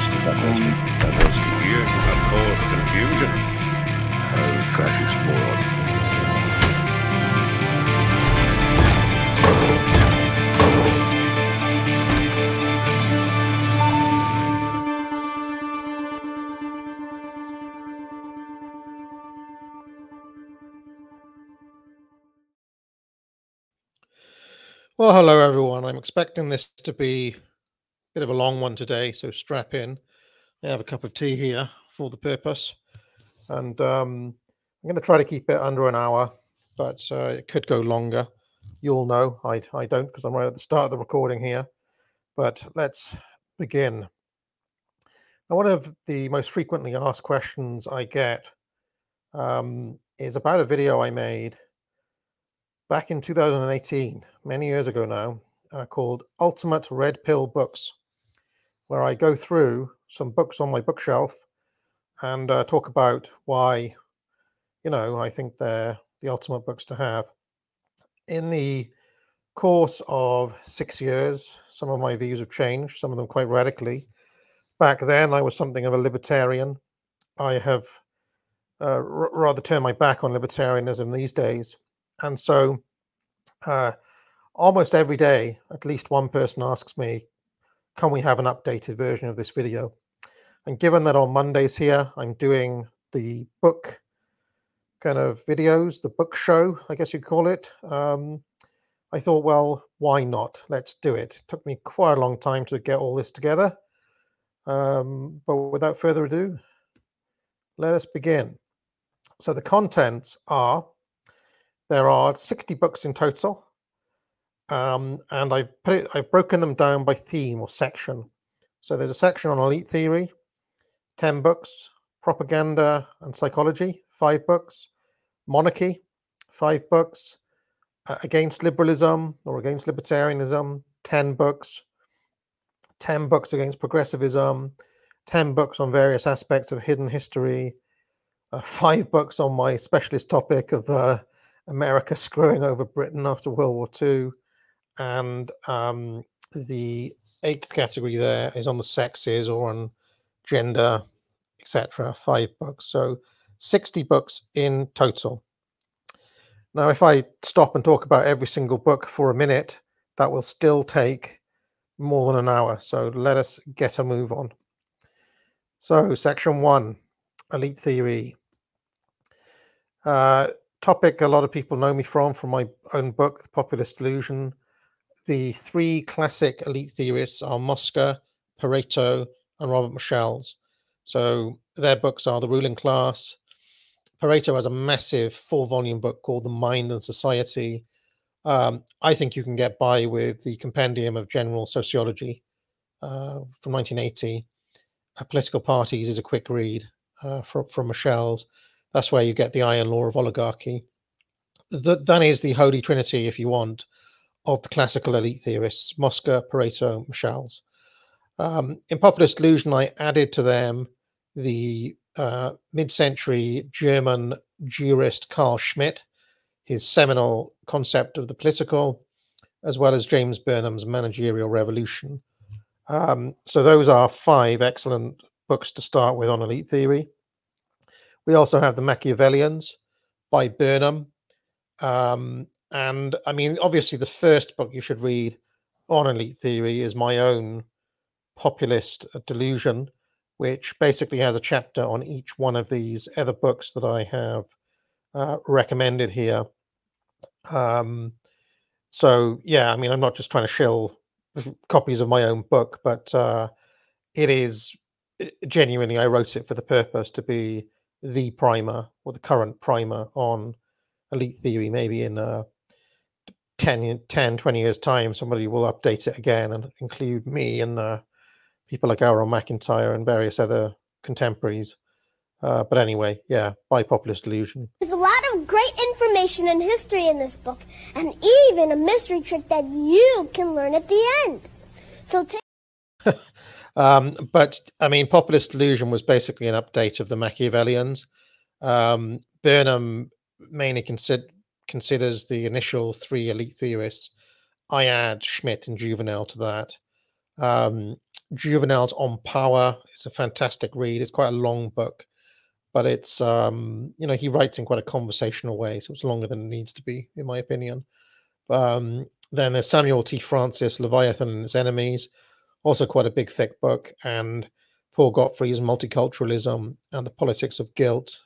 That was the year that caused confusion. Fascist moron. Well, hello everyone. I'm expecting this to be a bit of a long one today, so strap in. I have a cup of tea here for the purpose, and I'm going to try to keep it under an hour, but it could go longer. You'll know I don't, because I'm right at the start of the recording here. But let's begin. Now, one of the most frequently asked questions I get is about a video I made back in 2018, many years ago now, called Ultimate Red Pill Books, where I go through some books on my bookshelf and talk about why, I think they're the ultimate books to have. In the course of 6 years, some of my views have changed, some of them quite radically. Back then, I was something of a libertarian. I have rather turned my back on libertarianism these days. And so almost every day, at least one person asks me, can we have an updated version of this video? And given that on Mondays here, I'm doing the book kind of videos, the book show, I guess you'd call it, I thought, well, why not? Let's do it. It took me quite a long time to get all this together. But without further ado, let us begin. So the contents are, there are 60 books in total. And I've broken them down by theme or section. So there's a section on elite theory, 10 books, propaganda and psychology, 5 books, monarchy, 5 books, against liberalism or against libertarianism, 10 books, 10 books against progressivism, 10 books on various aspects of hidden history, 5 books on my specialist topic of America screwing over Britain after World War II, and the 8th category there is on the sexes or on gender, etc. 5 books, so 60 books in total. Now, if I stop and talk about every single book for a minute, that will still take more than an hour. So let us get a move on. So section 1, elite theory. Topic a lot of people know me from my own book, The Populist Delusion. The 3 classic elite theorists are Mosca, Pareto, and Robert Michels. So their books are The Ruling Class. Pareto has a massive 4-volume book called The Mind and Society. I think you can get by with the Compendium of General Sociology from 1980. Political Parties is a quick read from Michels. That's where you get the iron law of oligarchy. That is the holy trinity, if you want, of the classical elite theorists, Mosca, Pareto, Michels. In Populist Delusion, I added to them the mid-century German jurist Carl Schmitt, his seminal concept of the political, as well as James Burnham's Managerial Revolution. So those are 5 excellent books to start with on elite theory. We also have The Machiavellians by Burnham. And I mean, obviously, the first book you should read on elite theory is my own Populist Delusion, which basically has a chapter on each one of these other books that I have recommended here. So, yeah, I mean, I'm not just trying to shill copies of my own book, but it is genuinely, I wrote it for the purpose to be the primer or the current primer on elite theory. Maybe in 10, 20 years time, somebody will update it again and include me and people like Aaron McIntyre and various other contemporaries. But anyway, yeah, by Populist Delusion. There's a lot of great information and history in this book, and even a mystery trick that you can learn at the end. So take but I mean, Populist Delusion was basically an update of the Machiavellians. Burnham mainly considers the initial 3 elite theorists. I add Schmitt and Juvenal to that. Juvenal's On Power is a fantastic read. It's quite a long book, but it's he writes in quite a conversational way, so it's longer than it needs to be, in my opinion. Then there's Samuel T. Francis, Leviathan and Its Enemies, also quite a big, thick book, and Paul Gottfried's Multiculturalism and the Politics of Guilt,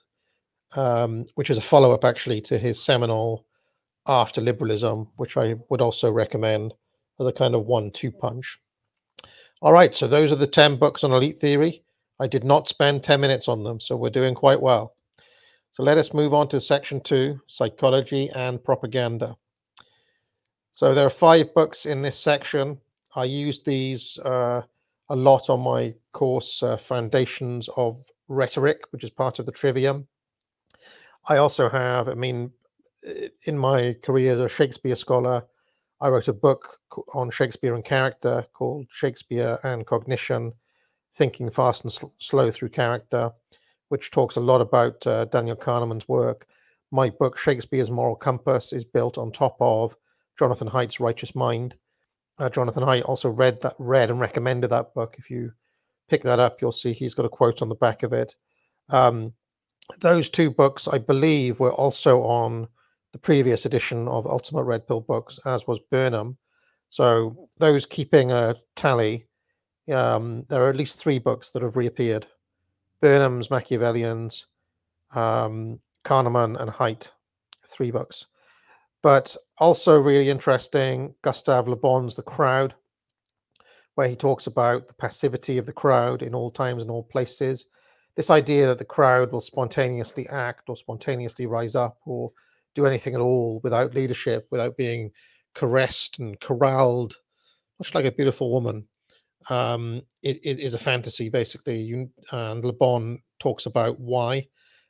which is a follow-up actually to his seminal After Liberalism, which I would also recommend as a kind of 1-2 punch. All right, so those are the 10 books on elite theory. I did not spend 10 minutes on them, so we're doing quite well. So let us move on to section 2, psychology and propaganda. So there are 5 books in this section. I used these a lot on my course, Foundations of Rhetoric, which is part of the Trivium. I also have, in my career as a Shakespeare scholar, I wrote a book on Shakespeare and character called Shakespeare and Cognition, Thinking Fast and Slow Through Character, which talks a lot about Daniel Kahneman's work. My book, Shakespeare's Moral Compass, is built on top of Jonathan Haidt's Righteous Mind. Jonathan Haidt also read and recommended that book. If you pick that up, you'll see he's got a quote on the back of it. Those 2 books, I believe, were also on the previous edition of Ultimate Red Pill books, as was Burnham. So those keeping a tally, there are at least 3 books that have reappeared. Burnham's Machiavellians, Kahneman and Haidt, 3 books. But also really interesting, Gustave Le Bon's The Crowd, where he talks about the passivity of the crowd in all times and all places. This idea that the crowd will spontaneously act or spontaneously rise up or do anything at all without leadership, without being caressed and corralled, much like a beautiful woman. It is a fantasy, basically. And Le Bon talks about why,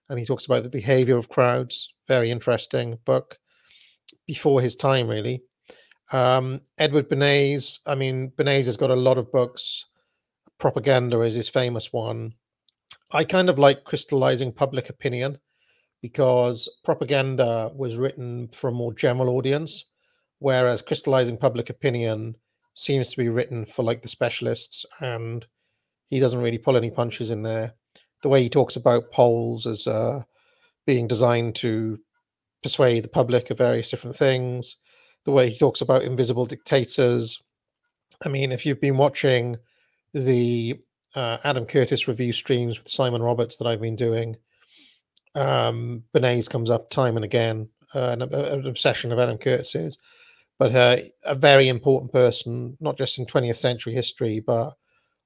and he talks about the behavior of crowds. Very interesting book. Before his time, really. Edward Bernays, Bernays has got a lot of books. Propaganda is his famous one. I kind of like Crystallizing Public Opinion, because propaganda was written for a more general audience, whereas Crystallizing Public Opinion seems to be written for like the specialists, and he doesn't really pull any punches in there. The way he talks about polls as being designed to persuade the public of various different things, the way he talks about invisible dictators. If you've been watching the Adam Curtis review streams with Simon Roberts that I've been doing, Bernays comes up time and again, an obsession of Adam Curtis's, but a very important person, not just in 20th century history, but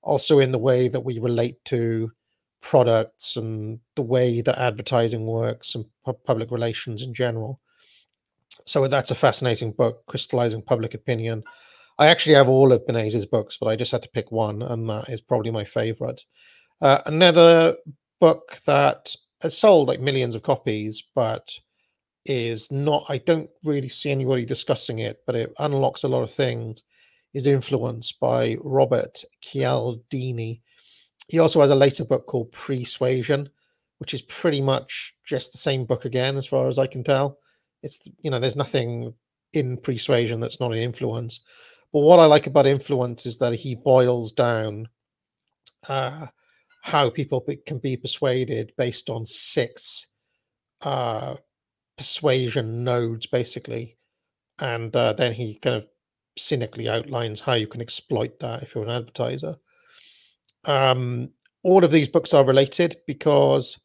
also in the way that we relate to products and the way that advertising works and public relations in general. So that's a fascinating book, Crystallizing Public Opinion. I actually have all of Bernays' books, but I just had to pick one, and that is probably my favorite. Another book that has sold like millions of copies, but is not, I don't really see anybody discussing it, but it unlocks a lot of things, is Influence by Robert Cialdini. He also has a later book called Persuasion, which is pretty much just the same book again, as far as I can tell. It's, there's nothing in Persuasion that's not in Influence. But what I like about Influence is that he boils down how people can be persuaded based on 6 persuasion nodes, basically. And then he kind of cynically outlines how you can exploit that if you're an advertiser. All of these books are related because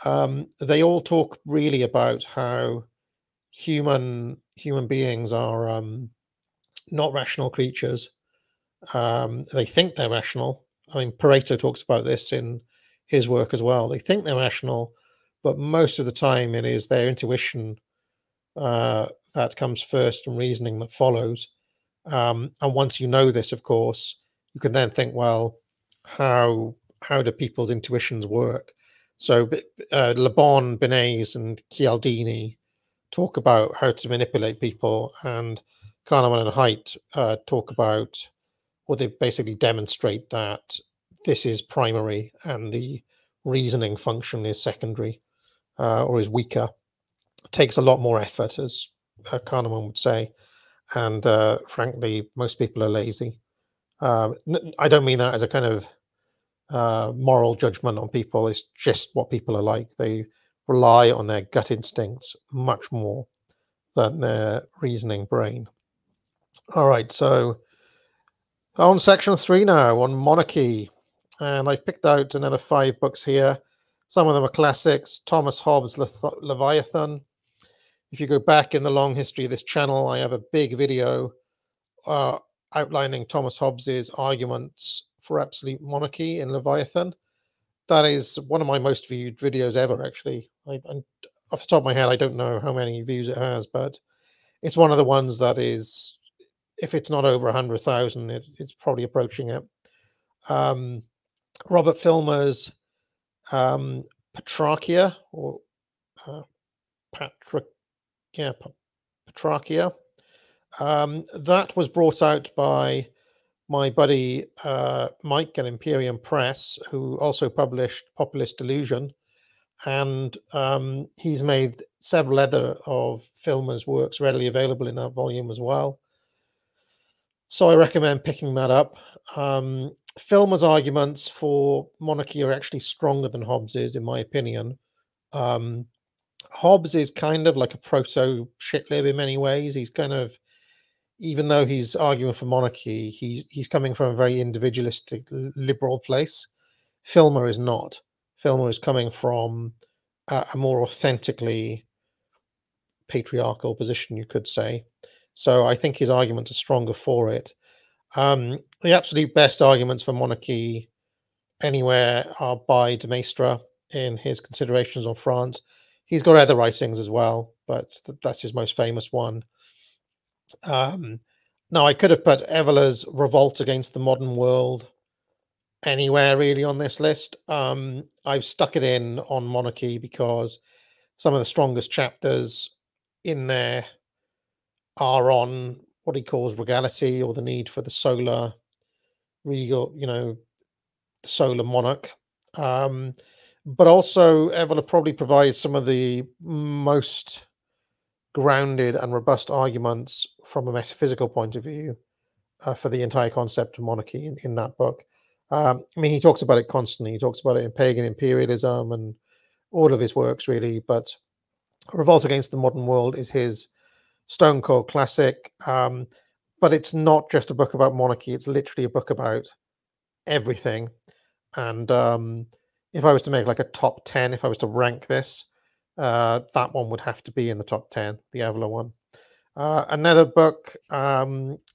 they all talk really about how human beings are not rational creatures. They think they're rational. Pareto talks about this in his work as well. They think they're rational, but most of the time it is their intuition that comes first and reasoning that follows. And once you know this, of course, you can then think, well, how do people's intuitions work? So Le Bon, Bernays, and Cialdini talk about how to manipulate people, and Kahneman and Haidt talk about, or they basically demonstrate that this is primary and the reasoning function is secondary or is weaker. It takes a lot more effort, as Kahneman would say, and frankly, most people are lazy. I don't mean that as a kind of moral judgment on people. It's just what people are like. They rely on their gut instincts much more than their reasoning brain. All right, so on section 3 now, on monarchy. And I've picked out another 5 books here. Some of them are classics. Thomas Hobbes' Leviathan. If you go back in the long history of this channel, I have a big video outlining Thomas Hobbes's arguments for absolute monarchy in Leviathan. That is one of my most viewed videos ever, actually. Off the top of my head, I don't know how many views it has, but it's one of the ones that is, if it's not over 100,000, it's probably approaching it. Robert Filmer's Petrarchia, or Petrarchia. That was brought out by my buddy Mike at Imperium Press, who also published Populist Delusion, and he's made several other of Filmer's works readily available in that volume as well. So I recommend picking that up. Filmer's arguments for monarchy are actually stronger than Hobbes's, in my opinion. Hobbes is kind of like a proto shitlib in many ways. He's kind of, even though he's arguing for monarchy, he's coming from a very individualistic, liberal place. Filmer is not. Filmer is coming from a more authentically patriarchal position, you could say. So I think his arguments are stronger for it. The absolute best arguments for monarchy anywhere are by de Maistre in his Considerations on France. He's got other writings as well, but that's his most famous one. Now, I could have put Evoler's Revolt Against the Modern World anywhere really on this list. I've stuck it in on monarchy because some of the strongest chapters in there are on what he calls regality, or the need for the solar regal, the solar monarch. But also Evoler probably provides some of the most grounded and robust arguments from a metaphysical point of view for the entire concept of monarchy in that book. I mean, he talks about it constantly. He talks about it in Pagan Imperialism and all of his works, really. But Revolt Against the Modern World is his stone cold classic. But it's not just a book about monarchy. It's literally a book about everything. And if I was to make like a top 10, if I was to rank this, that one would have to be in the top 10, the Evoler one. Another book,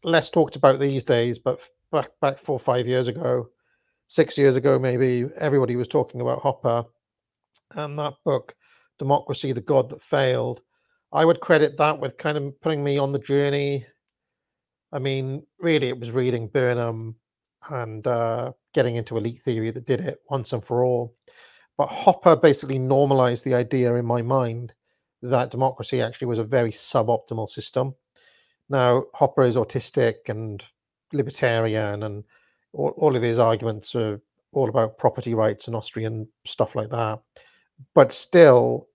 less talked about these days, but back 4 or 5 years ago, 6 years ago maybe, everybody was talking about Hopper. And that book, Democracy, the God That Failed, I would credit that with kind of putting me on the journey. I mean, really, it was reading Burnham and getting into elite theory that did it once and for all. But Hopper basically normalized the idea in my mind that democracy actually was a very suboptimal system. Now, Hopper is autistic and libertarian, and all of his arguments are all about property rights and Austrian stuff like that. But still,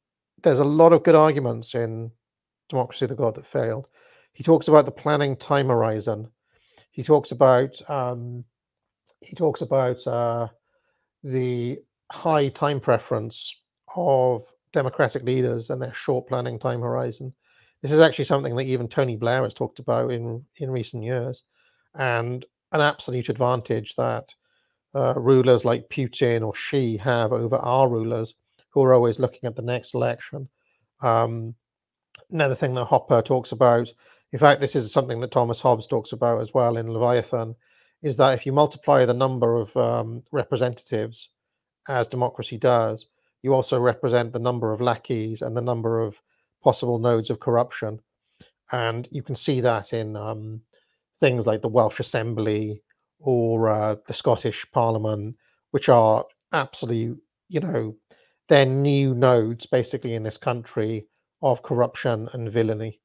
there's a lot of good arguments in Democracy, the God That Failed. He talks about the planning time horizon. He talks about the high time preference of democratic leaders and their short planning time horizon. This is actually something that even Tony Blair has talked about in recent years, and an absolute advantage that rulers like Putin or Xi have over our rulers, who are always looking at the next election. Another thing that Hopper talks about, in fact, this is something that Thomas Hobbes talks about as well in Leviathan, is that if you multiply the number of representatives, as democracy does, you also represent the number of lackeys and the number of possible nodes of corruption. And you can see that in things like the Welsh Assembly or the Scottish Parliament, which are absolutely, they're new nodes basically in this country of corruption and villainy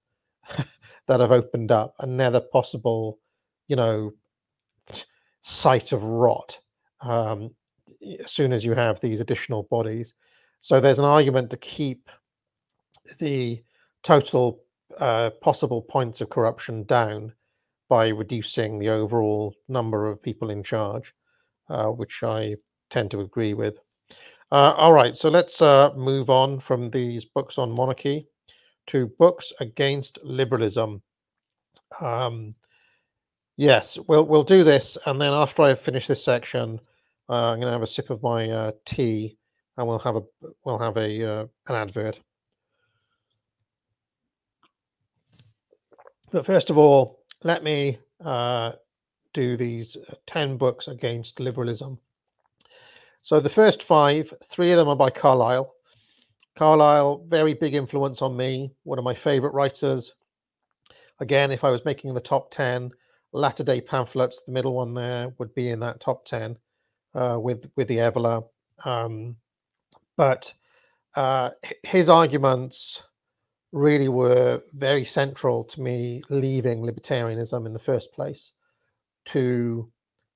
that have opened up another possible, site of rot as soon as you have these additional bodies. So there's an argument to keep the total possible points of corruption down by reducing the overall number of people in charge, which I tend to agree with. All right, so let's move on from these books on monarchy to books against liberalism. Yes, we'll do this, and then after I finish this section, I'm going to have a sip of my tea, and we'll have an advert. But first of all, let me do these 10 books against liberalism. So the first 5, 3 of them are by Carlyle. Carlyle, very big influence on me, one of my favorite writers. Again, if I was making the top 10, Latter-day Pamphlets, the middle one there, would be in that top 10 with the Eveler. But his arguments really were very central to me leaving libertarianism in the first place, to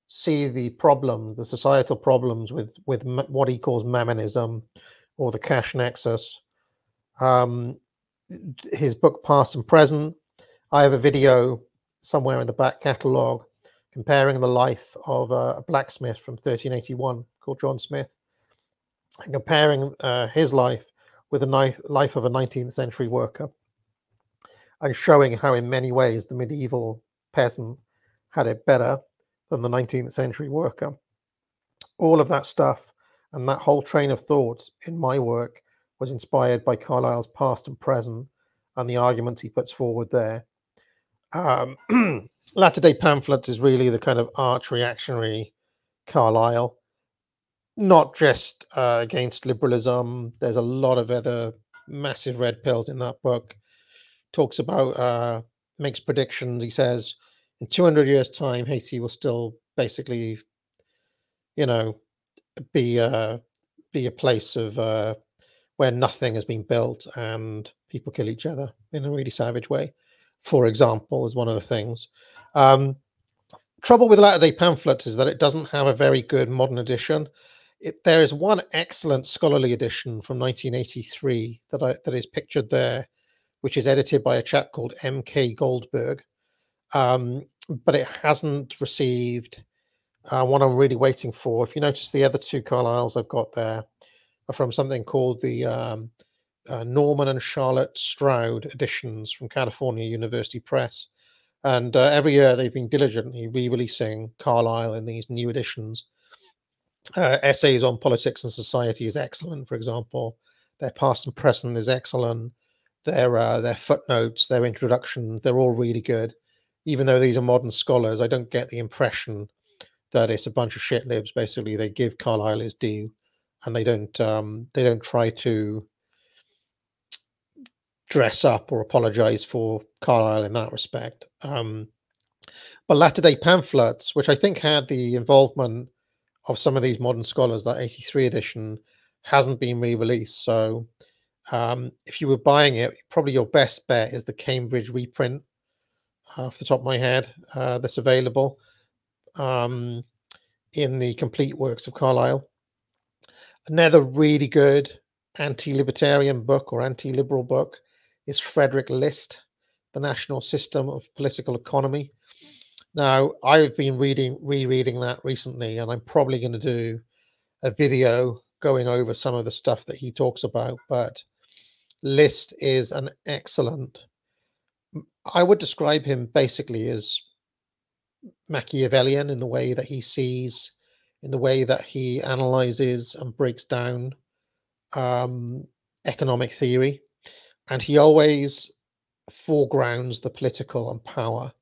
see the problem, the societal problems with what he calls mammonism or the cash nexus. His book Past and Present, I have a video somewhere in the back catalogue comparing the life of a blacksmith from 1381 called John Smith, and comparing his life with the life of a 19th century worker, and showing how in many ways the medieval peasant had it better than the 19th century worker. All of that stuff and that whole train of thought in my work was inspired by Carlyle's Past and Present and the arguments he puts forward there. Latter-day Pamphlets is really the kind of arch reactionary Carlyle, not just against liberalism. There's a lot of other massive red pills in that book. Talks about, makes predictions. He says in 200 years' time, Haiti will still basically, you know, be a place of where nothing has been built and people kill each other in a really savage way, for example, is one of the things. Trouble with Latter-day Pamphlets is that it doesn't have a very good modern edition. There is one excellent scholarly edition from 1983 that is pictured there, which is edited by a chap called M.K. Goldberg, but it hasn't received what I'm really waiting for. If you notice, the other 2 Carlyles I've got there are from something called the Norman and Charlotte Stroud editions from California University Press. And every year they've been diligently re-releasing Carlyle in these new editions. Essays on Politics and Society is excellent, for example. Their Past and Present is excellent. Their footnotes, their introduction, they're all really good. Even though these are modern scholars, I don't get the impression that it's a bunch of shit libs. Basically, they give Carlyle his due, and they don't try to dress up or apologize for Carlyle in that respect. But Latter-day Pamphlets, which I think had the involvement of some of these modern scholars, that 83 edition hasn't been re-released. So if you were buying it, probably your best bet is the Cambridge reprint, off the top of my head, that's available in the Complete Works of Carlyle. Another really good anti-libertarian book or anti-liberal book is Frederick List, The National System of Political Economy. Now, I've been rereading that recently, and I'm probably going to do a video going over some of the stuff that he talks about, but List is an excellent, I would describe him basically as Machiavellian in the way that he sees, in the way that he analyzes and breaks down economic theory. And he always foregrounds the political and power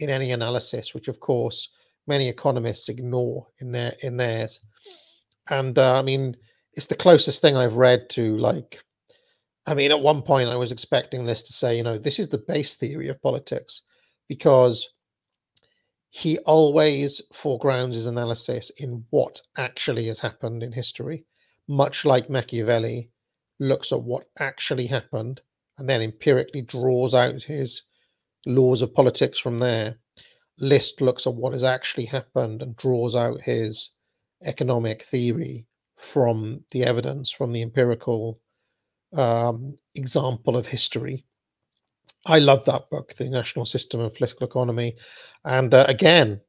in any analysis, which of course many economists ignore in theirs. And I mean, it's the closest thing I've read to, like, I mean, at one point I was expecting this to say, you know, this is the base theory of politics, because he always foregrounds his analysis in what actually has happened in history, much like Machiavelli looks at what actually happened and then empirically draws out his laws of politics from there. List looks at what has actually happened and draws out his economic theory from the evidence, from the empirical example of history. I love that book, The National System of Political Economy. And again,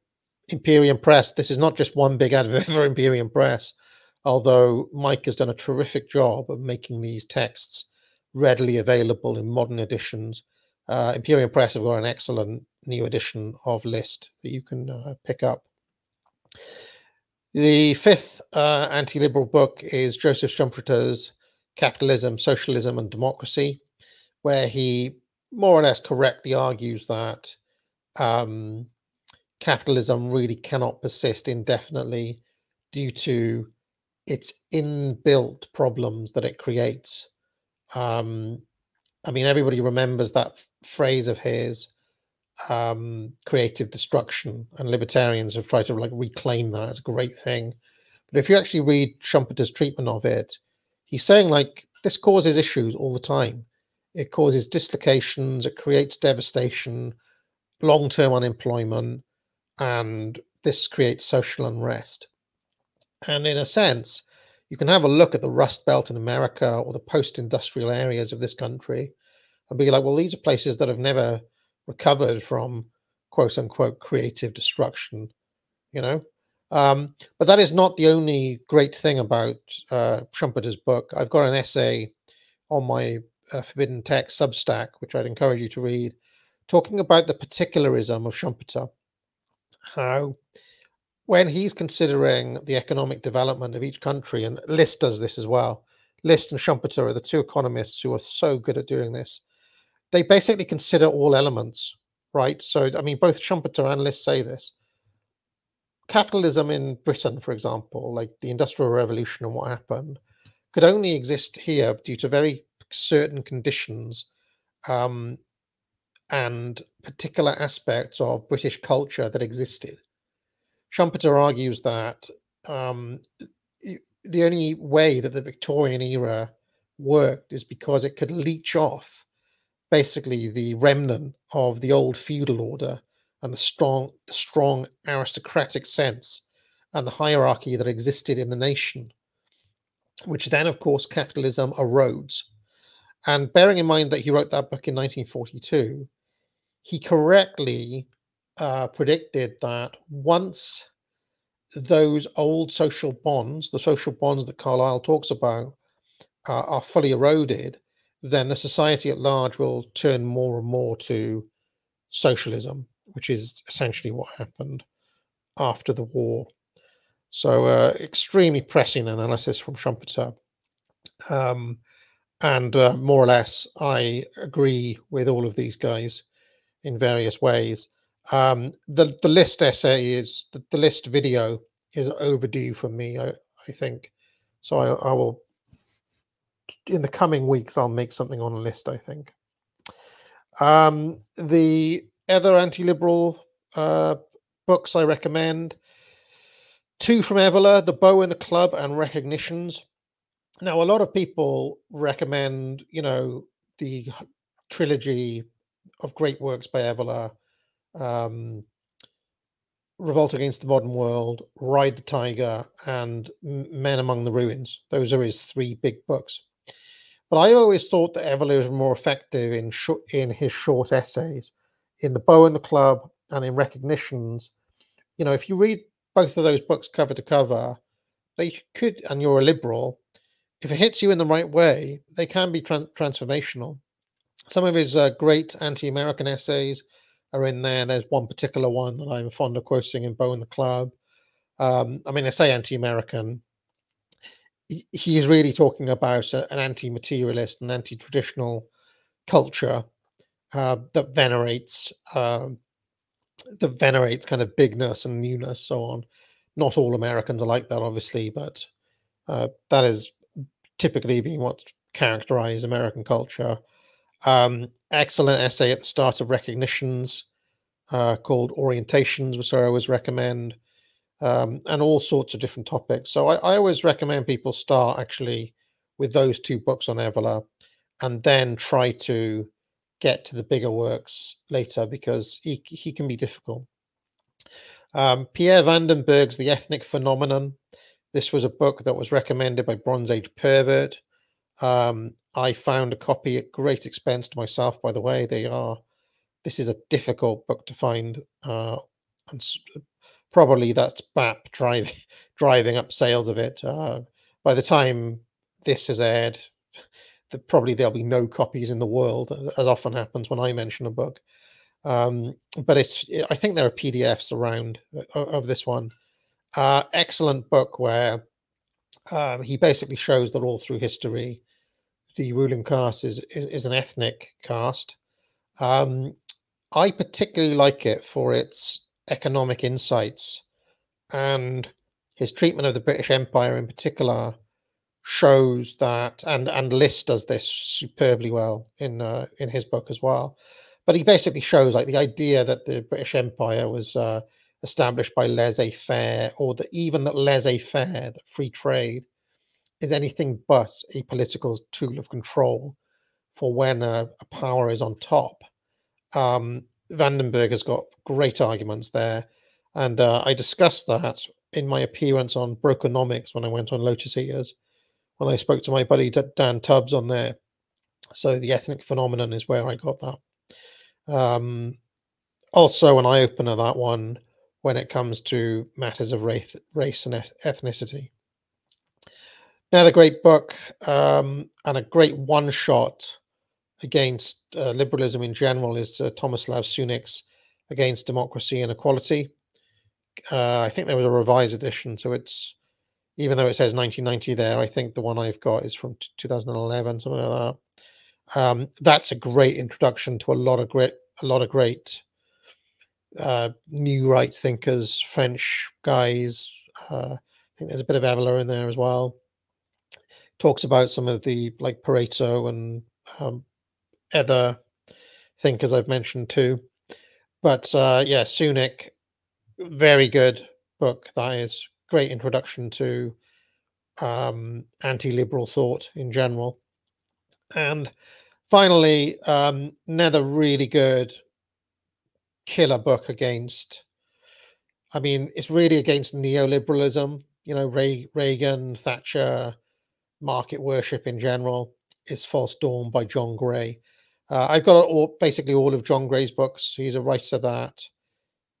Imperium Press, this is not just one big advert for Imperium Press, although Mike has done a terrific job of making these texts readily available in modern editions. Imperium Press have got an excellent new edition of List that you can pick up. The fifth anti-liberal book is Joseph Schumpeter's Capitalism, Socialism and Democracy, where he more or less correctly argues that capitalism really cannot persist indefinitely due to its inbuilt problems that it creates. I mean, everybody remembers that phrase of his, creative destruction, and libertarians have tried to like reclaim that as a great thing. But if you actually read Schumpeter's treatment of it, he's saying like this causes issues all the time. It causes dislocations, it creates devastation, long-term unemployment, and this creates social unrest. And in a sense, you can have a look at the Rust Belt in America or the post-industrial areas of this country and be like, well, these are places that have never recovered from quote unquote creative destruction, you know. But that is not the only great thing about Schumpeter's book. I've got an essay on my Forbidden Text Substack, which I'd encourage you to read, talking about the particularism of Schumpeter, how when he's considering the economic development of each country, and List does this as well. List and Schumpeter are the two economists who are so good at doing this. They basically consider all elements, right? So, I mean, both Schumpeter and List say this. Capitalism in Britain, for example, like the Industrial Revolution and what happened, could only exist here due to very certain conditions and particular aspects of British culture that existed. Schumpeter argues that the only way that the Victorian era worked is because it could leech off basically the remnant of the old feudal order and the strong aristocratic sense and the hierarchy that existed in the nation, which then, of course, capitalism erodes. And bearing in mind that he wrote that book in 1942, he correctly predicted that once those old social bonds, the social bonds that Carlyle talks about, are fully eroded, then the society at large will turn more and more to socialism, which is essentially what happened after the war. So extremely pressing analysis from Schumpeter. And more or less, I agree with all of these guys in various ways. The List essay is, the List video is overdue from me, I think. So I will, in the coming weeks, I'll make something on a List, I think. The other anti-liberal books I recommend, two from Evola, The Bow and the Club and Recognitions. Now, a lot of people recommend, you know, the trilogy of great works by Evola, Revolt Against the Modern World, Ride the Tiger, and Men Among the Ruins. Those are his three big books. But I always thought that Evola was more effective in his short essays, in The Bow and the Club and in Recognitions. You know, if you read both of those books cover to cover, they could, and you're a liberal, if it hits you in the right way, they can be transformational. Some of his great anti-American essays are in there. There's one particular one that I'm fond of quoting in Bow and the Club. I mean, I say anti-American. He is really talking about an anti-materialist and anti-traditional culture that venerates kind of bigness and newness, so on. Not all Americans are like that, obviously, but that is typically being what characterizes American culture. Excellent essay at the start of Recognitions called Orientations, which I always recommend, and all sorts of different topics. So I always recommend people start actually with those two books on Evola and then try to get to the bigger works later, because he can be difficult. Pierre Vandenberg's The Ethnic Phenomenon. This was a book that was recommended by Bronze Age Pervert. I found a copy at great expense to myself, by the way. This is a difficult book to find, and probably that's BAP driving up sales of it. By the time this is aired, probably there'll be no copies in the world, as often happens when I mention a book. But I think there are PDFs around of this one. Excellent book where he basically shows that all through history, the ruling caste is an ethnic caste. I particularly like it for its economic insights, and his treatment of the British Empire in particular shows that, and Liss does this superbly well in his book as well. But he basically shows like the idea that the British Empire was established by laissez-faire, or even that laissez-faire, that free trade, is anything but a political tool of control for when a power is on top. Vandenberg has got great arguments there, and I discussed that in my appearance on Brokenomics when I went on Lotus Eaters, when I spoke to my buddy Dan Tubbs on there. So the ethnic phenomenon is where I got that. Also an eye-opener, that one, when it comes to matters of race and ethnicity. Another great book, and a great one-shot against liberalism in general, is Tomislav Sunik's Against Democracy and Equality. I think there was a revised edition, so it's, even though it says 1990 there, I think the one I've got is from 2011, something like that. That's a great introduction to a lot of great new right thinkers, French guys. I think there's a bit of Eveler in there as well. Talks about some of the, like, Pareto and other thinkers I've mentioned too. But yeah, Sunik, very good book. That is great introduction to anti-liberal thought in general. And finally, another really good killer book against, I mean, it's really against neoliberalism, you know, Reagan, Thatcher, market worship in general, is False Dawn by John Gray. I've got basically all of John Gray's books. He's a writer that,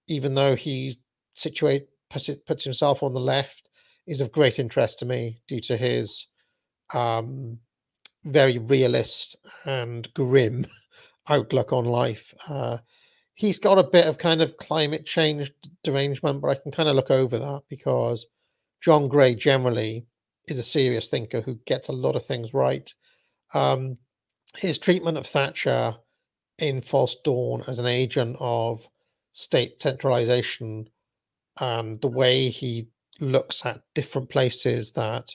even though he puts himself on the left, is of great interest to me due to his very realist and grim outlook on life. He's got a bit of kind of climate change derangement, but I can kind of look over that because John Gray generally is a serious thinker who gets a lot of things right. His treatment of Thatcher in False Dawn as an agent of state centralization, and the way he looks at different places that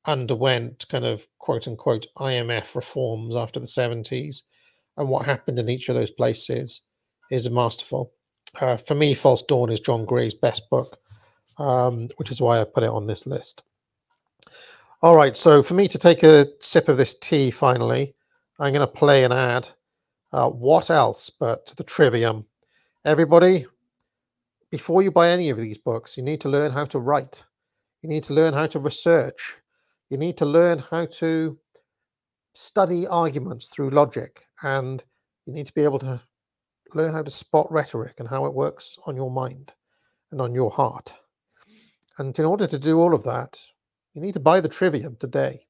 underwent kind of quote unquote IMF reforms after the 70s and what happened in each of those places is masterful. For me, False Dawn is John Gray's best book, which is why I put it on this list. All right, so for me to take a sip of this tea finally, I'm going to play an ad. What else but the Trivium? Everybody, before you buy any of these books, you need to learn how to write. You need to learn how to research. You need to learn how to study arguments through logic, and you need to be able to learn how to spot rhetoric and how it works on your mind and on your heart. And in order to do all of that, you need to buy the Trivium today.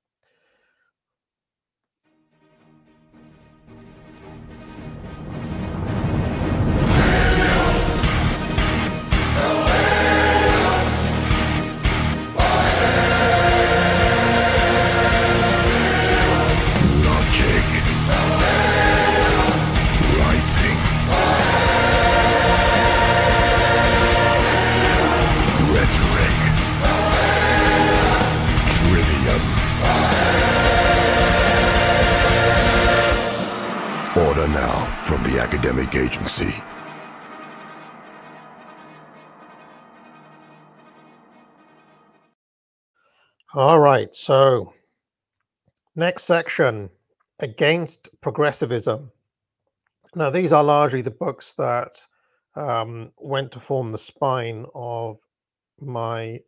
Order now from the academic agency. All right, so next section, Against Progressivism. Now, these are largely the books that went to form the spine of my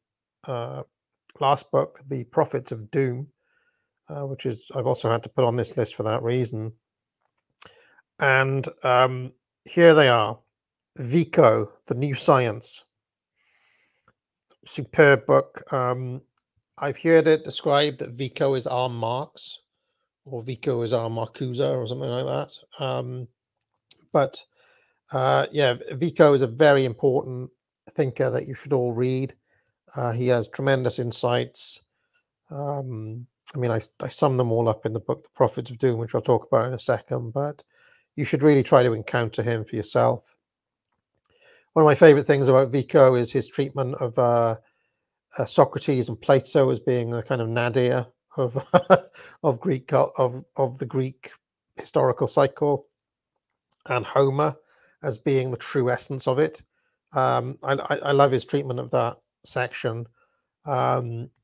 last book, The Prophets of Doom. which is I've also had to put on this list for that reason. And here they are. Vico, The New Science. Superb book. I've heard it described that Vico is our Marx, or Vico is our Marcuse, or something like that. But yeah, Vico is a very important thinker that you should all read. He has tremendous insights. I mean, I sum them all up in the book, The Prophets of Doom, which I'll talk about in a second, but you should really try to encounter him for yourself. One of my favorite things about Vico is his treatment of Socrates and Plato as being the kind of nadir of of the Greek historical cycle, and Homer as being the true essence of it. I love his treatment of that section.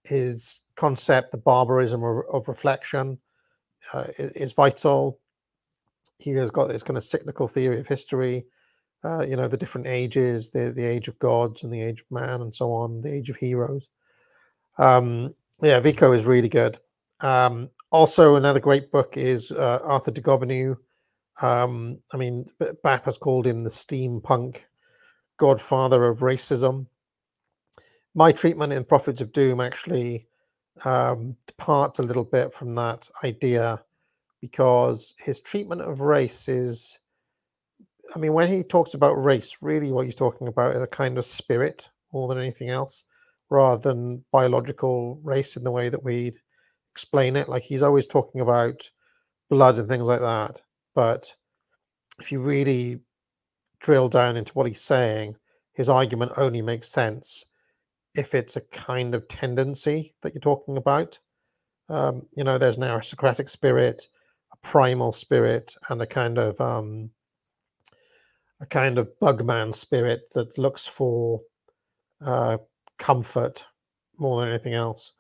His concept, the barbarism of reflection, is vital. He has got this kind of cyclical theory of history. The different ages, the age of gods and the age of man and so on, the age of heroes. Yeah, Vico is really good. Also, another great book is Arthur de Gobineau. I mean, Bap has called him the steampunk godfather of racism. My treatment in Prophets of Doom actually departs a little bit from that idea, because his treatment of race is, I mean, when he talks about race, really what he's talking about is a kind of spirit more than anything else, rather than biological race in the way that we'd explain it. Like, he's always talking about blood and things like that. But if you really drill down into what he's saying, his argument only makes sense if it's a kind of tendency that you're talking about. There's an aristocratic spirit, a primal spirit, and a kind of bugman spirit that looks for comfort more than anything else.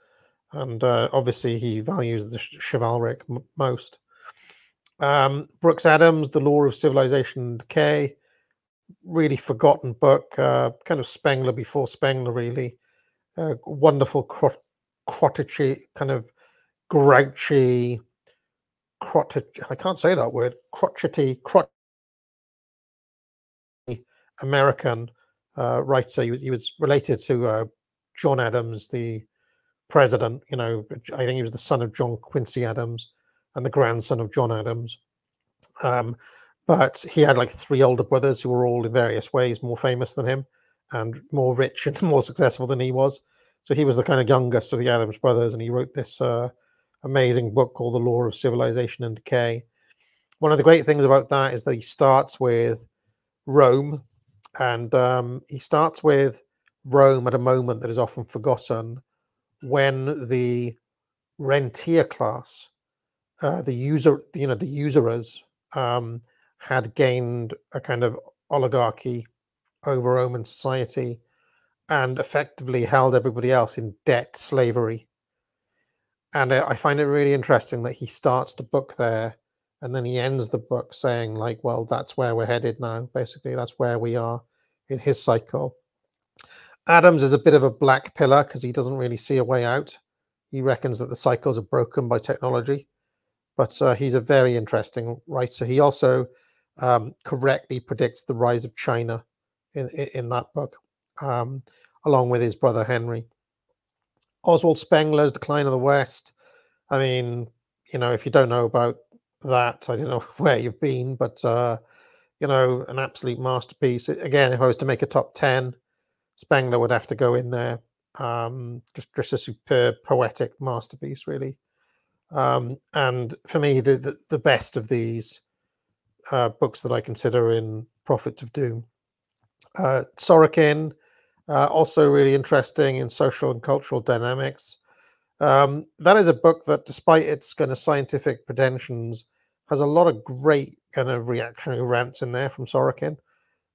And obviously he values the chivalric most. Brooks Adams, The Law of Civilization and Decay, really forgotten book, kind of Spengler before Spengler, really. Wonderful crotchety, kind of grouchy, I can't say that word, crotchety American writer. He was related to John Adams, the president. I think he was the son of John Quincy Adams and the grandson of John Adams. But he had like 3 older brothers who were all in various ways more famous than him and more rich and more successful than he was. So he was the kind of youngest of the Adams brothers, and he wrote this amazing book called The Law of Civilization and Decay. One of the great things about that is that he starts with Rome, and he starts with Rome at a moment that is often forgotten, when the rentier class, the usurers, had gained a kind of oligarchy over Roman society and effectively held everybody else in debt slavery. And I find it really interesting that he starts the book there, and then he ends the book saying, like, well, that's where we're headed now. Basically, that's where we are in his cycle. Adams is a bit of a black pillar because he doesn't really see a way out. He reckons that the cycles are broken by technology, but he's a very interesting writer. He also correctly predicts the rise of China in that book, along with his brother Henry. Oswald Spengler's Decline of the West. I mean, if you don't know about that, I don't know where you've been, but an absolute masterpiece. Again, if I was to make a top 10, Spengler would have to go in there. Just a superb poetic masterpiece, really. And for me, the best of these books that I consider in Prophets of Doom. Sorokin, also really interesting in social and cultural dynamics. That is a book that, despite its kind of scientific pretensions, has a lot of great kind of reactionary rants in there from Sorokin.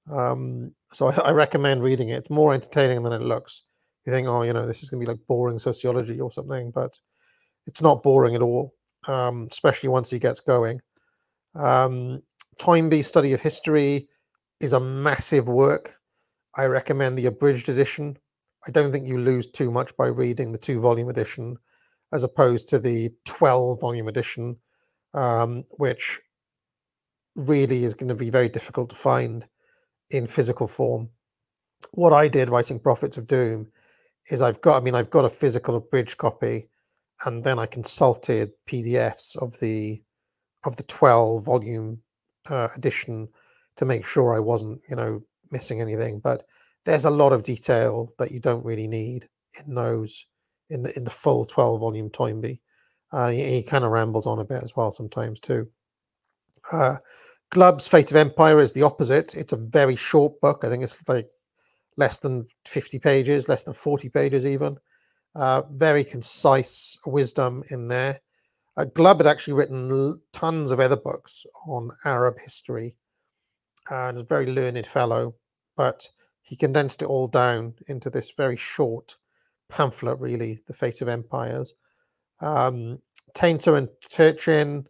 So I recommend reading it. It's more entertaining than it looks. You think, oh, this is going to be like boring sociology or something, but it's not boring at all, especially once he gets going. Toynbee's Study of History is a massive work. I recommend the abridged edition. I don't think you lose too much by reading the 2-volume edition. as opposed to the 12-volume edition, which really is going to be very difficult to find in physical form. What I did writing Prophets of Doom is I've got a physical abridged copy, and then I consulted PDFs of the 12-volume edition to make sure I wasn't, missing anything. But there's a lot of detail that you don't really need in those, in the full 12-volume Toynbee. He kind of rambles on a bit as well sometimes too. Glubb's Fate of Empire is the opposite. It's a very short book. I think it's like less than 50 pages, less than 40 pages even. Very concise wisdom in there. Glubb had actually written tons of other books on Arab history, and a very learned fellow, but he condensed it all down into this very short pamphlet, really, The Fate of Empires. Tainter and Turchin.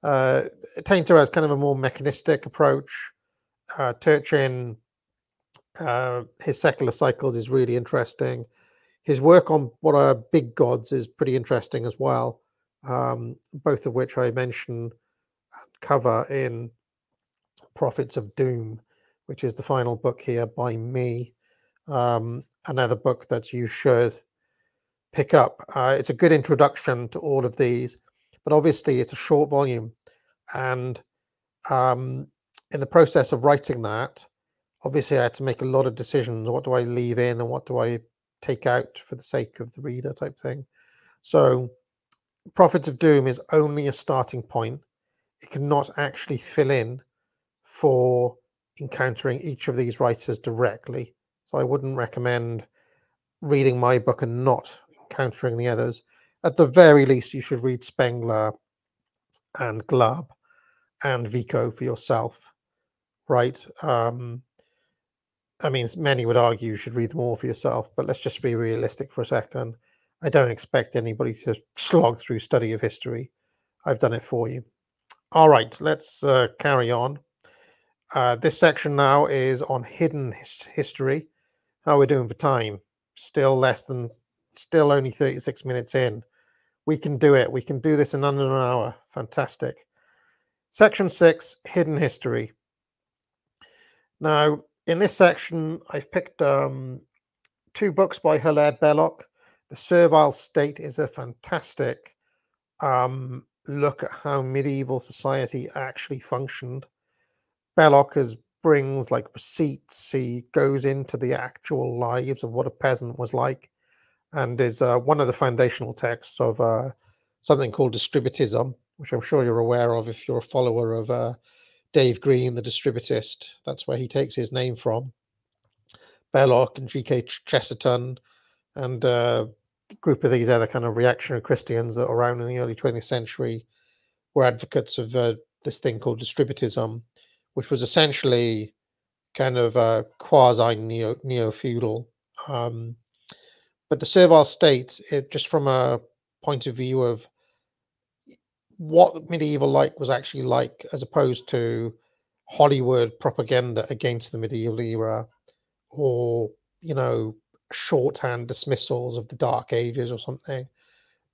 Tainter has kind of a more mechanistic approach. Turchin, his secular cycles is really interesting. His work on what are big gods is pretty interesting as well, both of which I mention and cover in Prophets of Doom, which is the final book here by me. Another book that you should pick up. It's a good introduction to all of these, but obviously it's a short volume, and in the process of writing that, obviously I had to make a lot of decisions. What do I leave in and what do I take out for the sake of the reader, type thing. So Prophets of Doom is only a starting point. It cannot actually fill in for encountering each of these writers directly. So I wouldn't recommend reading my book and not encountering the others. At the very least, you should read Spengler and Glubb and Vico for yourself, right? I mean, many would argue you should read them all for yourself, but let's just be realistic for a second. I don't expect anybody to slog through study of history. I've done it for you. All right, let's carry on. This section now is on hidden history. How are we doing for time? Still only 36 minutes in. We can do it. We can do this in under an hour. Fantastic. Section 6, hidden history. Now, in this section, I've picked 2 books by Hilaire Belloc. The Servile State is a fantastic look at how medieval society actually functioned. Belloc brings like receipts. He goes into the actual lives of what a peasant was like, and is one of the foundational texts of something called distributism, which I'm sure you're aware of if you're a follower of Dave Green, the distributist. That's where he takes his name from. Belloc and G.K. Chesterton and a group of these other kind of reactionary Christians that were around in the early 20th century were advocates of this thing called distributism, which was essentially kind of quasi neo-feudal. But the Servile State, just from a point of view of what medieval life was actually like, as opposed to Hollywood propaganda against the medieval era, or shorthand dismissals of the Dark Ages or something.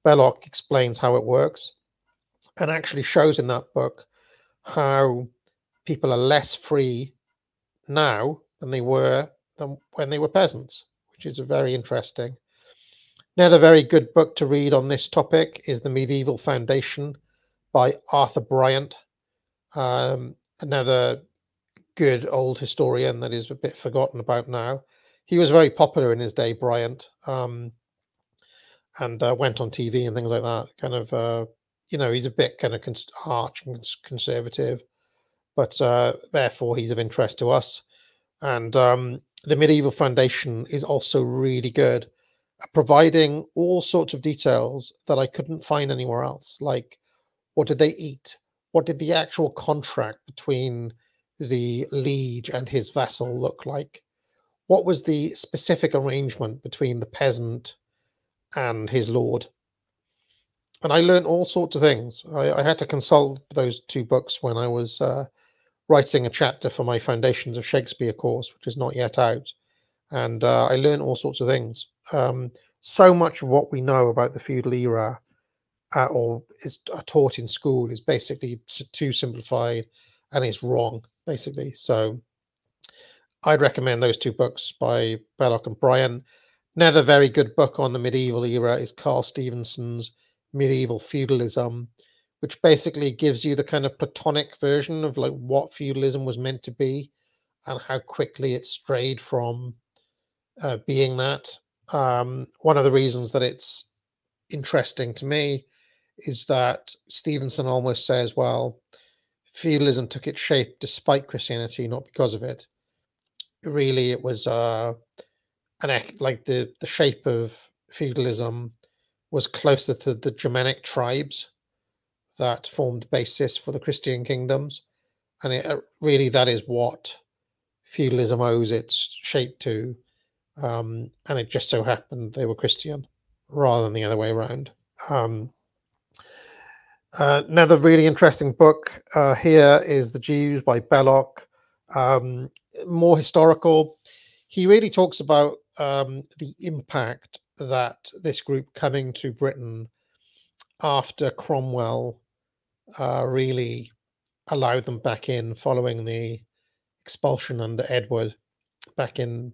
Belloc explains how it works, and actually shows in that book how people are less free now than they were when they were peasants, which is very interesting. Another very good book to read on this topic is The Medieval Foundation by Arthur Bryant. Another good old historian that is a bit forgotten about now. He was very popular in his day, Bryant, and went on TV and things like that. Kind of, he's a bit kind of arch and conservative, but therefore he's of interest to us. And The Medieval Foundation is also really good at providing all sorts of details that I couldn't find anywhere else. Like, what did they eat? What did the actual contract between the liege and his vassal look like? What was the specific arrangement between the peasant and his lord? And I learned all sorts of things. I had to consult those 2 books when I was writing a chapter for my Foundations of Shakespeare course, which is not yet out. And I learned all sorts of things. Some so much of what we know about the feudal era or is taught in school is basically too simplified and is wrong, basically. So I'd recommend those two books by Belloc and Bryan. Another very good book on the medieval era is Carl Stevenson's Medieval Feudalism, which basically gives you the kind of Platonic version of like what feudalism was meant to be and how quickly it strayed from being that. One of the reasons that it's interesting to me is that Stevenson almost says, well, feudalism took its shape despite Christianity, not because of it. Really, it was like the shape of feudalism was closer to the Germanic tribes that formed the basis for the Christian kingdoms, and really that is what feudalism owes its shape to. And it just so happened they were Christian rather than the other way around. Another really interesting book here is The Jews by Belloc, more historical. He really talks about the impact that this group coming to Britain after Cromwell really allowed them back in following the expulsion under Edward back in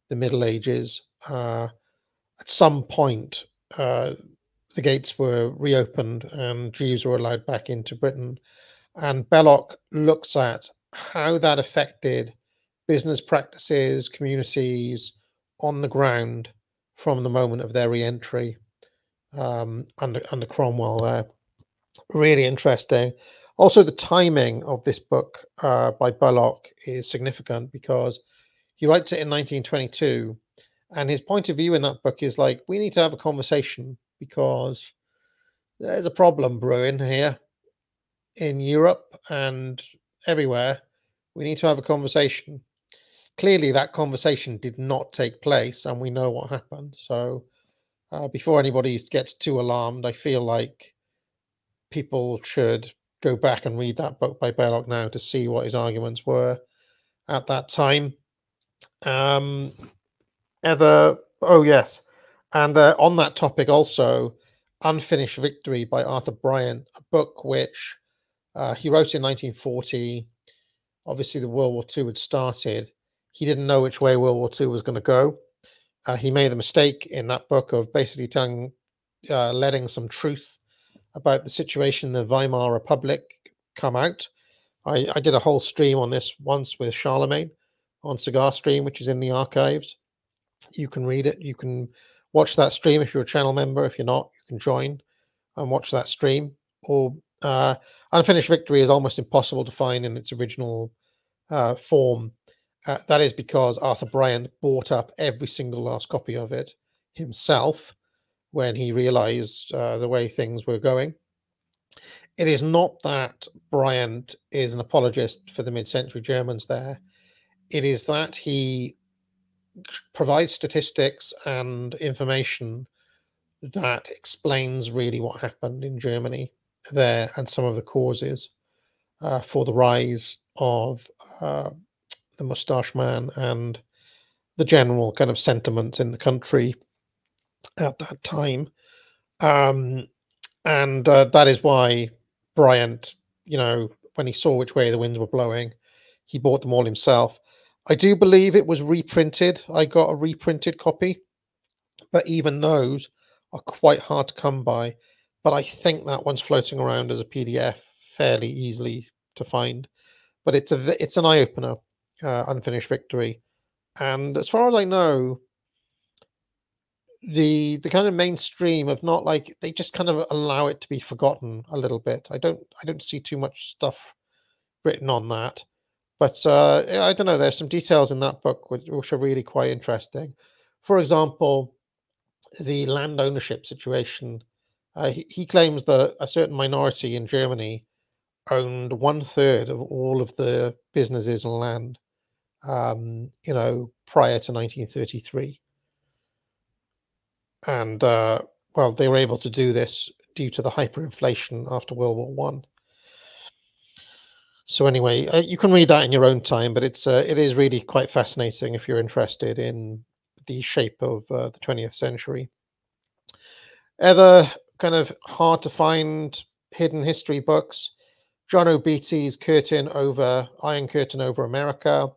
the Middle Ages. At some point, the gates were reopened and Jews were allowed back into Britain. And Belloc looks at how that affected business practices, communities on the ground from the moment of their re-entry under Cromwell there. Really interesting. Also, the timing of this book by Belloc is significant because he writes it in 1922, and his point of view in that book is like, we need to have a conversation because there's a problem brewing here in Europe and everywhere. We need to have a conversation. Clearly, that conversation did not take place, and we know what happened. So before anybody gets too alarmed, I feel like people should go back and read that book by Belloc now to see what his arguments were at that time. Oh yes, and on that topic also, Unfinished Victory by Arthur Bryant, a book which he wrote in 1940. Obviously, the World War II had started. He didn't know which way World War II was going to go. He made the mistake in that book of basically letting some truth about the situation in the Weimar Republic come out. I did a whole stream on this once with Charlemagne on Cigar Stream, which is in the archives. You can read it. You can watch that stream if you're a channel member. If you're not, you can join and watch that stream. Or Unfinished Victory is almost impossible to find in its original form. That is because Arthur Bryant bought up every single last copy of it himself when he realized the way things were going. It is not that Bryant is an apologist for the mid-century Germans there. It is that he provides statistics and information that explains really what happened in Germany there and some of the causes for the rise of the Moustache Man and the general kind of sentiments in the country at that time. And that is why Bryant, when he saw which way the winds were blowing, he bought them all himself. I do believe it was reprinted. I got a reprinted copy, but even those are quite hard to come by. But I think that one's floating around as a PDF fairly easily to find. But it's an eye-opener, Unfinished Victory. And as far as I know, the kind of mainstream of not like, they just kind of allow it to be forgotten a little bit. I don't see too much stuff written on that. But I don't know, there's some details in that book which are really quite interesting. For example, the land ownership situation. He claims that a certain minority in Germany owned 1/3 of all of the businesses and land, prior to 1933. And, well, they were able to do this due to the hyperinflation after World War One. So anyway, you can read that in your own time, but it is really quite fascinating if you're interested in the shape of the 20th century. Other kind of hard to find hidden history books: John O'Beatty's Iron Curtain Over America.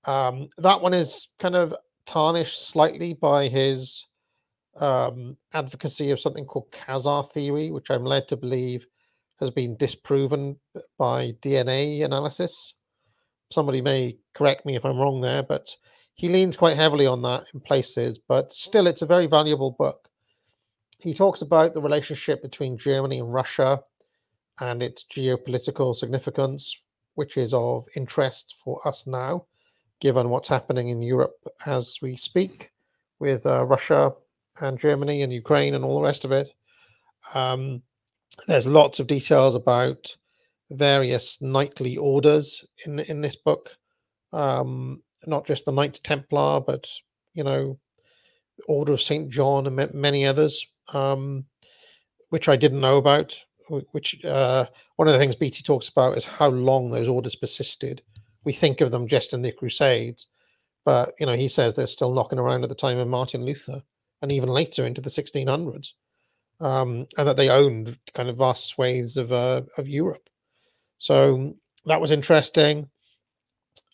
That one is kind of tarnished slightly by his advocacy of something called Khazar theory, which I'm led to believe has been disproven by DNA analysis. Somebody may correct me if I'm wrong there, but he leans quite heavily on that in places, but still it's a very valuable book. He talks about the relationship between Germany and Russia and its geopolitical significance, which is of interest for us now, given what's happening in Europe as we speak with Russia and Germany and Ukraine and all the rest of it. There's lots of details about various knightly orders in this book, not just the Knights Templar, but Order of St. John and many others, which I didn't know about. Which one of the things Beatty talks about is how long those orders persisted. We think of them just in the Crusades, but he says they're still knocking around at the time of Martin Luther and even later into the 1600s, and that they owned kind of vast swathes of Europe. So that was interesting.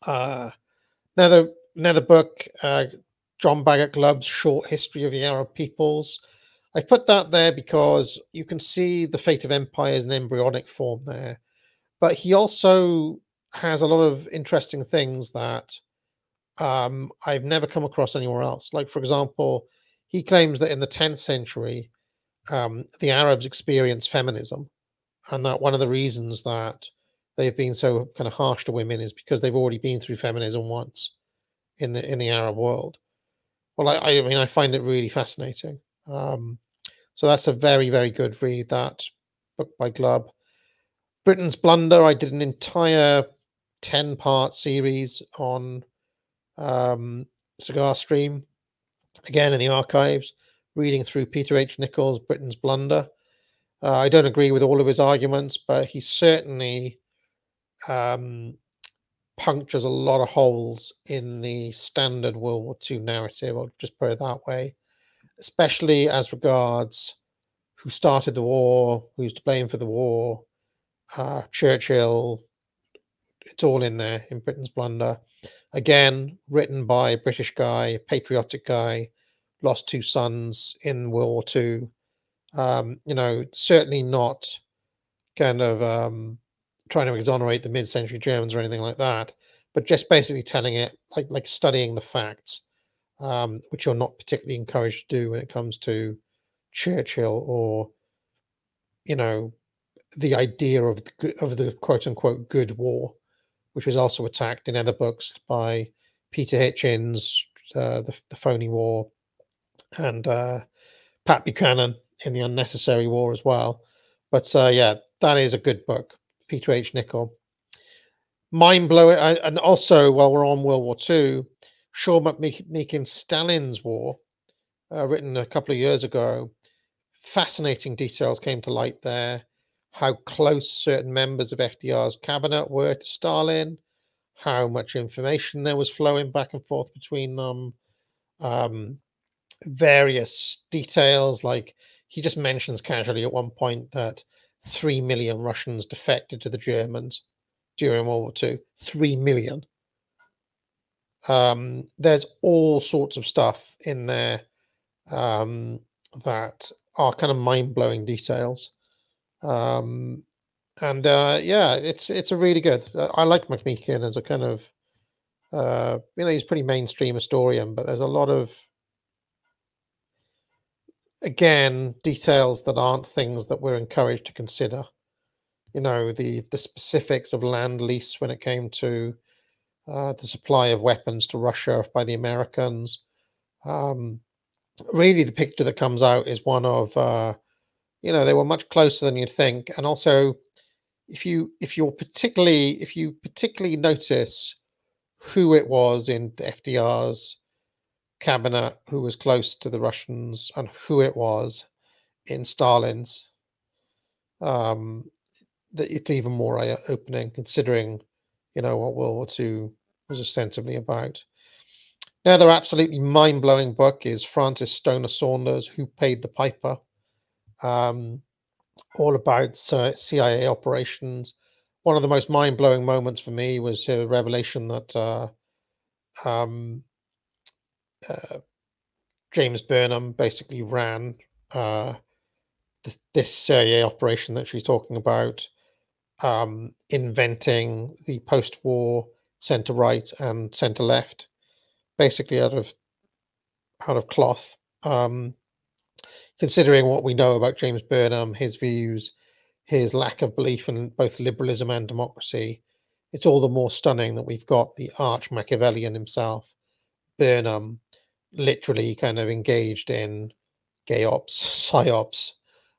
Another book, John Bagot Glubb's Short History of the Arab Peoples. I put that there because you can see the fate of empires in embryonic form there, but he also has a lot of interesting things that I've never come across anywhere else. Like, for example, he claims that in the 10th century, the Arabs experienced feminism, and that one of the reasons that they've been so kind of harsh to women is because they've already been through feminism once in the Arab world. Well, I mean, I find it really fascinating. So that's a very, very good read, that book by Glubb. Britain's Blunder, I did an entire 10-part series on Cigar Stream, again in the archives, reading through Peter H. Nichols' Britain's Blunder. I don't agree with all of his arguments, but he certainly punctures a lot of holes in the standard World War II narrative, I'll just put it that way, especially as regards who started the war, who's to blame for the war, Churchill. It's all in there in Britain's Blunder. Again, written by a British guy, a patriotic guy, lost 2 sons in World War II. Certainly not kind of trying to exonerate the mid-century Germans or anything like that, but just basically telling it, like studying the facts, which you're not particularly encouraged to do when it comes to Churchill or the idea of the quote-unquote good war, which was also attacked in other books by Peter Hitchens, the Phony War, and Pat Buchanan in The Unnecessary War as well. But yeah, that is a good book, Peter H. Nichol. Mind-blowing. And also, while we're on World War II, Shaw McMeekin's Stalin's War, written a couple of years ago, fascinating details came to light there. How close certain members of FDR's cabinet were to Stalin, how much information there was flowing back and forth between them, various details, like he just mentions casually at one point that 3 million Russians defected to the Germans during World War II. 3 million. There's all sorts of stuff in there that are kind of mind-blowing details. Yeah, it's a really good. I like McMeekin as a kind of he's a pretty mainstream historian, but there's a lot of, again, details that aren't things that we're encouraged to consider. The specifics of land lease when it came to the supply of weapons to Russia by the Americans. Really, the picture that comes out is one of they were much closer than you'd think. And also, if you particularly notice who it was in FDR's cabinet who was close to the Russians and who it was in Stalin's, that it's even more eye-opening, considering what World War II was ostensibly about. Another absolutely mind-blowing book is Francis Stoner Saunders' Who Paid the Piper? all about CIA operations. One of the most mind-blowing moments for me was her revelation that James Burnham basically ran this CIA operation that she's talking about, inventing the post-war centre-right and centre-left, basically out of cloth. Considering what we know about James Burnham, his views, his lack of belief in both liberalism and democracy, it's all the more stunning that we've got the arch Machiavellian himself, Burnham, literally kind of engaged in gay ops, psyops.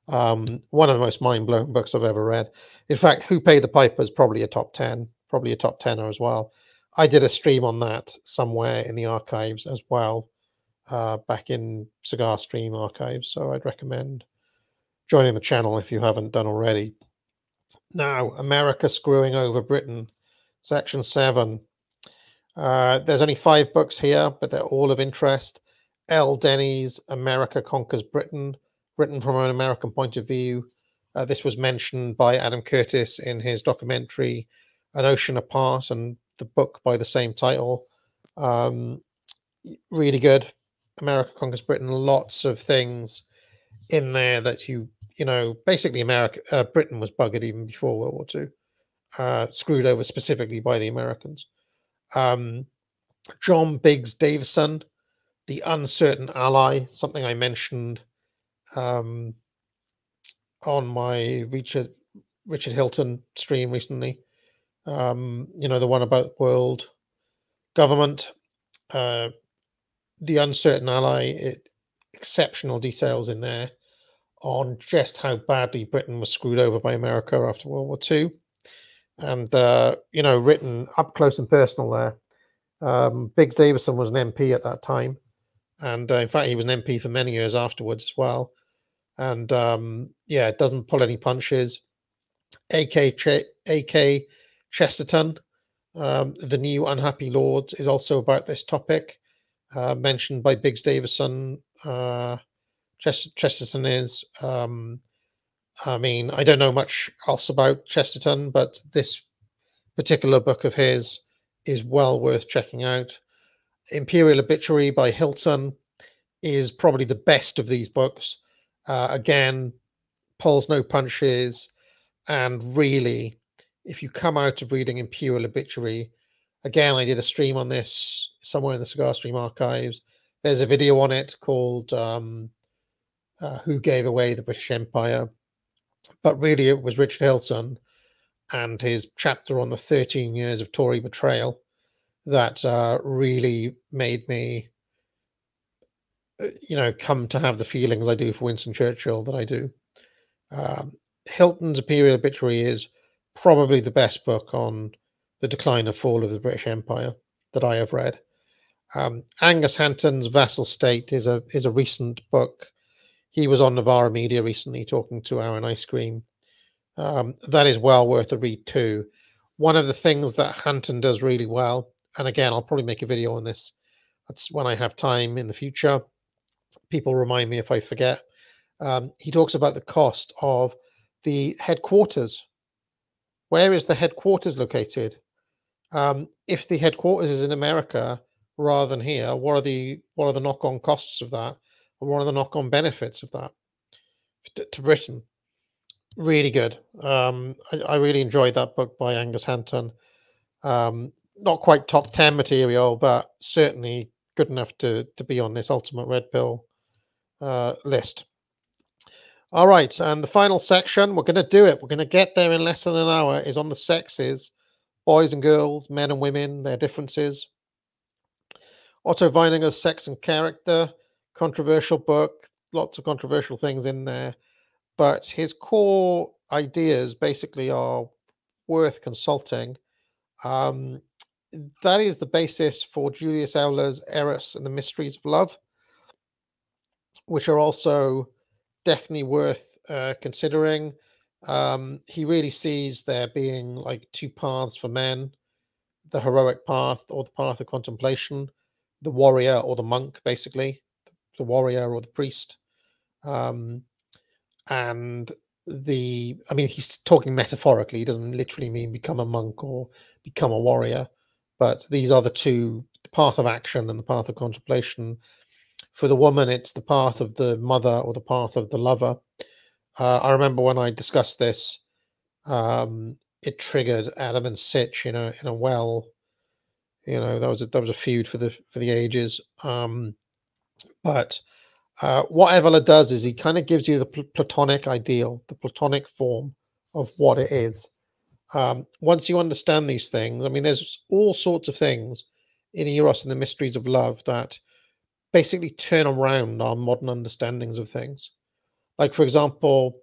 One of the most mind-blowing books I've ever read. In fact, Who Paid the Piper is probably a top 10, probably a top 10er as well. I did a stream on that somewhere in the archives as well, back in Cigar Stream archives. So I'd recommend joining the channel if you haven't done already. Now, America Screwing Over Britain, section 7. There's only 5 books here, but they're all of interest. L. Denny's America Conquers Britain, written from an American point of view. This was mentioned by Adam Curtis in his documentary An Ocean Apart, and the book by the same title. Really good. America Conquers Britain. Lots of things in there that you know, basically Britain was buggered even before World War II, screwed over specifically by the Americans. John Biggs Davison, The Uncertain Ally, something I mentioned on my Richard Hilton stream recently. You know, the one about world government. The Uncertain Ally, exceptional details in there on just how badly Britain was screwed over by America after World War II. And, you know, written up close and personal there. Biggs Davison was an MP at that time. And in fact, he was an MP for many years afterwards as well. And yeah, it doesn't pull any punches. A.K. Chesterton, The New Unhappy Lords, is also about this topic, mentioned by Biggs Davison. Chesterton is, I mean, I don't know much else about Chesterton, but this particular book of his is well worth checking out. Imperial Obituary by Hilton is probably the best of these books. Again, pulls no punches, and really, if you come out of reading Imperial Obituary, again, I did a stream on this somewhere in the Cigar Stream archives. There's a video on it called Who Gave Away the British Empire? But really, it was Richard Hilton and his chapter on the 13 years of Tory betrayal that really made me, you know, come to have the feelings I do for Winston Churchill that I do. Hilton's Imperial Obituary is probably the best book on the decline and fall of the British Empire that I have read. Angus Hanton's Vassal State is a recent book. He was on Navarra Media recently talking to Aaron Ice Cream. That is well worth a read too. One of the things that Hanton does really well, and again, I'll probably make a video on this. That's when I have time in the future. People remind me if I forget. He talks about the cost of the headquarters. Where is the headquarters located? If the headquarters is in America rather than here, what are the knock-on costs of that? And what are the knock-on benefits of that to Britain? Really good. I really enjoyed that book by Angus Hanton. Not quite top 10 material, but certainly good enough to be on this Ultimate Red Pill list. All right, and the final section, we're going to do it. We're going to get there in less than an hour, is on the sexes, boys and girls, men and women, their differences. Otto Weininger's Sex and Character, controversial book, lots of controversial things in there, but his core ideas basically are worth consulting. That is the basis for Julius Ehlers' Eros and the Mysteries of Love, which are also definitely worth considering. He really sees there being like two paths for men: the heroic path or the path of contemplation, the warrior or the monk, basically, the warrior or the priest. And and I mean, he's talking metaphorically. He doesn't literally mean become a monk or become a warrior, but these are the two: the path of action and the path of contemplation. For the woman, it's the path of the mother or the path of the lover. I remember when I discussed this, it triggered Adam and Sitch, in a well. That was a feud for the ages. But what Evola does is he kind of gives you the Platonic ideal, the Platonic form of what it is. Once you understand these things, I mean, there's all sorts of things in Eros and the Mysteries of Love that basically turn around our modern understandings of things. Like, for example,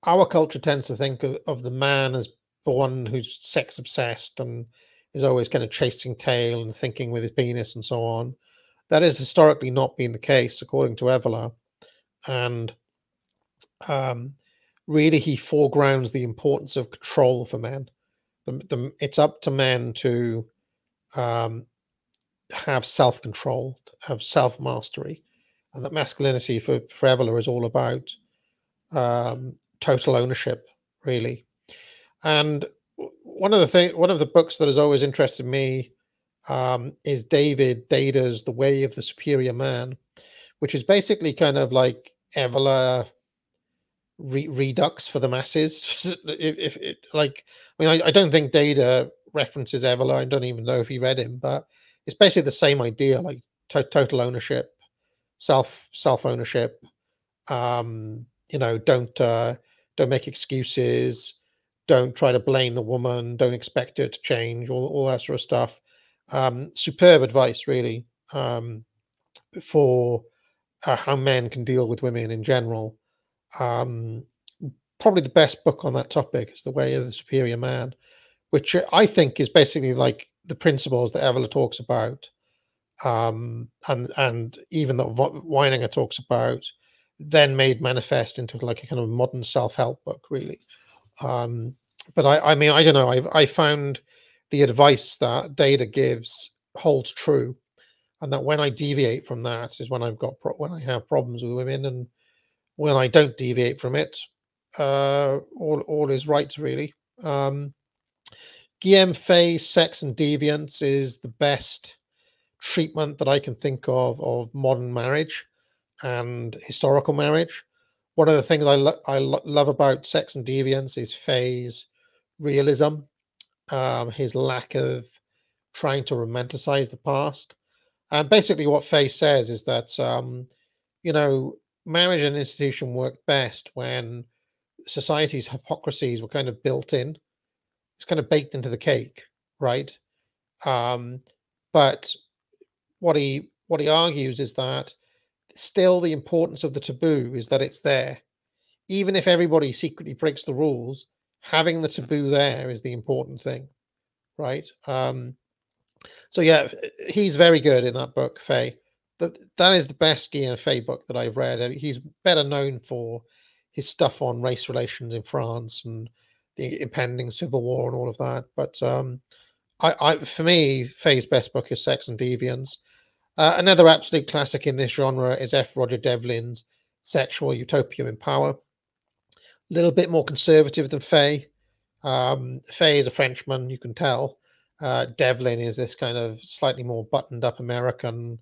our culture tends to think of the man as the one who's sex obsessed and is always kind of chasing tail and thinking with his penis and so on. That has historically not been the case, according to Evola. And really, he foregrounds the importance of control for men. It's up to men to have self-control, have self-mastery, and that masculinity for Evola is all about total ownership, really. And one of the books that has always interested me is David Data's The Way of the Superior Man, which is basically kind of like Evola redux for the masses. if it, like, I mean, I don't think Data references Evola. I don't even know if he read him, but it's basically the same idea, like total ownership, self ownership. Don't make excuses. Don't try to blame the woman. Don't expect her to change. All that sort of stuff. Superb advice, really, for how men can deal with women in general. Probably the best book on that topic is The Way of the Superior Man, which I think is basically like the principles that Evola talks about, and even that Weininger talks about, then made manifest into like a kind of modern self-help book, really. But I mean, I don't know. I found the advice that Data gives holds true, and that when I deviate from that is when when I have problems with women, and when I don't deviate from it, all is right, really. Guillaume Fay's Sex and Deviance is the best treatment that I can think of modern marriage and historical marriage. One of the things I love about Sex and Deviance is Fay's realism, his lack of trying to romanticize the past. And basically what Fay says is that, marriage and institution worked best when society's hypocrisies were kind of built in. It's kind of baked into the cake, right? But what he argues is that still the importance of the taboo is that it's there. Even if everybody secretly breaks the rules, having the taboo there is the important thing, right? So yeah, he's very good in that book, Fay. That is the best Guillaume Fay book that I've read. He's better known for his stuff on race relations in France and the impending civil war and all of that. But for me, Fay's best book is Sex and Deviance. Another absolute classic in this genre is F. Roger Devlin's Sexual Utopia in Power. A little bit more conservative than Fay. Fay is a Frenchman, you can tell. Devlin is this kind of slightly more buttoned up American.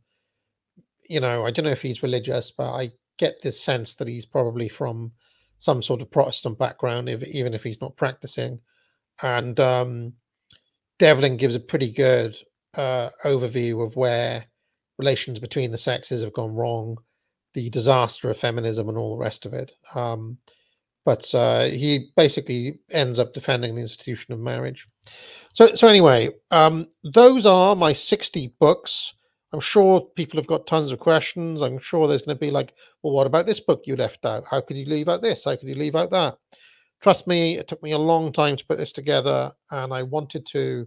I don't know if he's religious, but I get this sense that he's probably from some sort of Protestant background, even if he's not practicing. And Devlin gives a pretty good overview of where relations between the sexes have gone wrong, the disaster of feminism and all the rest of it. But he basically ends up defending the institution of marriage. So anyway, those are my 60 books. I'm sure people have got tons of questions. I'm sure there's going to be like, well, what about this book you left out? How could you leave out this? How could you leave out that? Trust me, it took me a long time to put this together, and I wanted to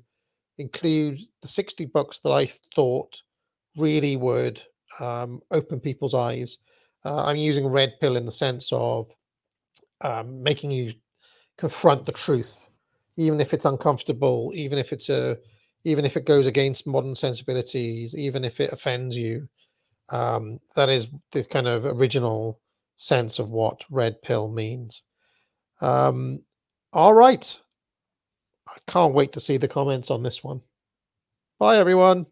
include the 60 books that I thought really would open people's eyes. I'm using red pill in the sense of making you confront the truth, even if it's uncomfortable, even if it goes against modern sensibilities, even if it offends you. That is the kind of original sense of what red pill means. All right. I can't wait to see the comments on this one. Bye, everyone.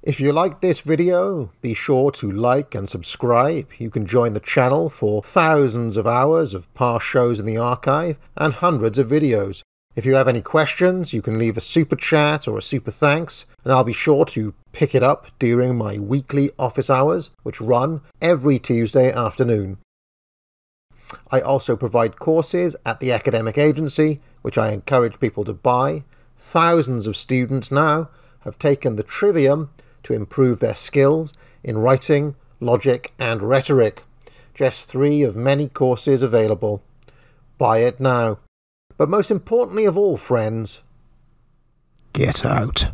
If you liked this video, be sure to like and subscribe. You can join the channel for thousands of hours of past shows in the archive and hundreds of videos. If you have any questions, you can leave a super chat or a super thanks, and I'll be sure to pick it up during my weekly office hours, which run every Tuesday afternoon. I also provide courses at the academic agency, which I encourage people to buy. Thousands of students now have taken the Trivium to improve their skills in writing, logic and rhetoric. Just 3 of many courses available. Buy it now. But most importantly of all, friends, get out.